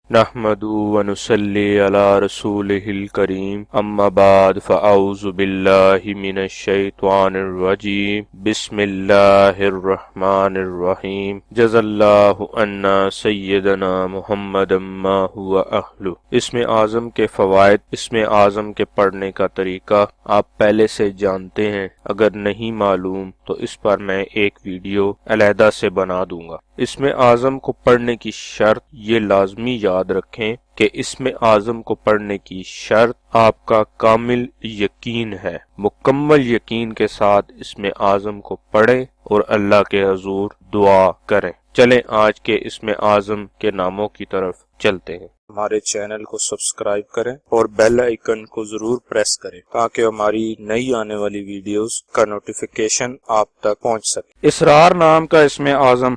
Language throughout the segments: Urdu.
نحمدہ ونصلی علی رسولہ الکریم اما بعد فاعوذ باللہ من الشیطان الرجیم بسم اللہ الرحمن الرحیم جزا اللہ عنا سیدنا محمد ما هو اہلہ۔ اسم اعظم کے فوائد۔ اسم اعظم کے پڑھنے کا طریقہ آپ پہلے سے جانتے ہیں، اگر نہیں معلوم تو اس پر میں ایک ویڈیو علیحدہ سے بنا دوں گا۔ اسم اعظم کو پڑھنے کی شرط، یہ لازمی یاد رکھیں کہ اسم اعظم کو پڑھنے کی شرط آپ کا کامل یقین ہے۔ مکمل یقین کے ساتھ اسم اعظم کو پڑھیں اور اللہ کے حضور دعا کریں۔ چلیں آج کے اسم اعظم کے ناموں کی طرف چلتے ہیں۔ ہمارے چینل کو سبسکرائب کریں اور بیل آئیکن کو ضرور پریس کریں تاکہ ہماری نئی آنے والی ویڈیوز کا نوٹیفیکیشن آپ تک پہنچ سکے۔ اسرار نام کا اسم اعظم۔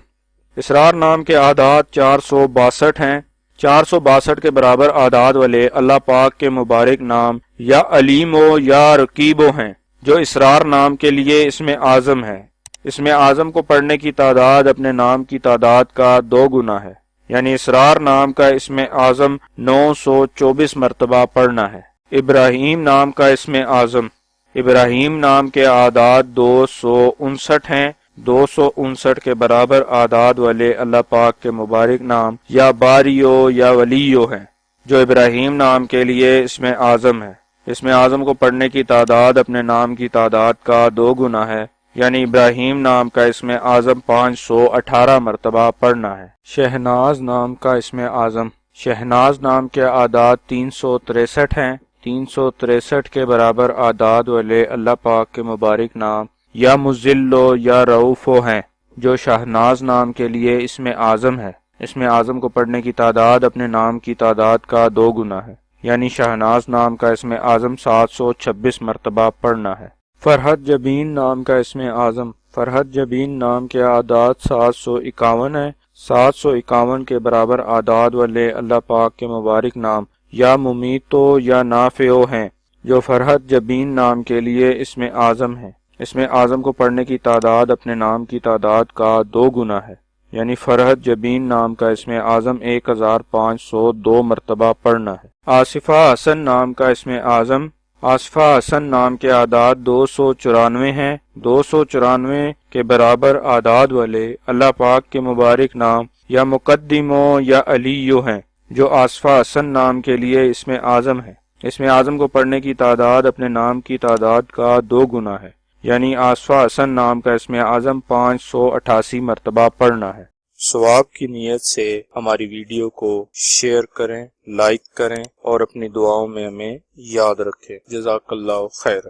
اسرار نام کے اعداد 462 ہیں۔ 462 کے برابر اعداد والے اللہ پاک کے مبارک نام یا علیم و یا رقیب ہیں، جو اسرار نام کے لیے اسم اعظم ہے۔ اسم اعظم کو پڑھنے کی تعداد اپنے نام کی تعداد کا 2 گنا ہے، یعنی اسرار نام کا اسم اعظم 924 مرتبہ پڑھنا ہے۔ ابراہیم نام کا اسم اعظم۔ ابراہیم نام کے اعداد 259 ہیں۔ 259 کے برابر اعداد والے اللہ پاک کے مبارک نام یا باریو یا ولیو ہیں، جو ابراہیم نام کے لیے اسم اعظم ہے۔ اسم اعظم کو پڑھنے کی تعداد اپنے نام کی تعداد کا 2 گنا ہے، یعنی ابراہیم نام کا اسم اعظم 518 مرتبہ پڑھنا ہے۔ شہناز نام کا اسم اعظم۔ شہناز نام کے اعداد 363 ہیں۔ 363 کے برابر اعداد والے اللہ پاک کے مبارک نام یا مذلو یا رؤوفو ہیں، جو شہناز نام کے لیے اسم اعظم ہے۔ اسم اعظم کو پڑھنے کی تعداد اپنے نام کی تعداد کا 2 گنا ہے، یعنی شہناز نام کا اسم اعظم 726 مرتبہ پڑھنا ہے۔ فرحت جبین نام کا اسم اعظم۔ فرحت جبین نام کے اعداد 751 ہیں۔ 751 کے برابر اعداد والے اللہ پاک کے مبارک نام یا ممیتو یا نافعو ہیں، جو فرحت جبین نام کے لیے اسم اعظم ہے۔ اسم اعظم کو پڑھنے کی تعداد اپنے نام کی تعداد کا 2 گنا ہے، یعنی فرحت جبین نام کا اسم اعظم 1502 مرتبہ پڑھنا ہے۔ آصفہ حسن نام کا اسم اعظم۔ آصفہ حسن نام کے اعداد 294 ہیں۔ 294 کے برابر اعداد والے اللہ پاک کے مبارک نام یا مقدمو یا علیو ہیں، جو آصفہ حسن نام کے لیے اسم اعظم ہے۔ اسم اعظم کو پڑھنے کی تعداد اپنے نام کی تعداد کا 2 گنا ہے، یعنی آصفہ حسن نام کا اسم اعظم 588 مرتبہ پڑھنا ہے۔ ثواب کی نیت سے ہماری ویڈیو کو شیئر کریں، لائک کریں اور اپنی دعاؤں میں ہمیں یاد رکھیں۔ جزاک اللہ خیر۔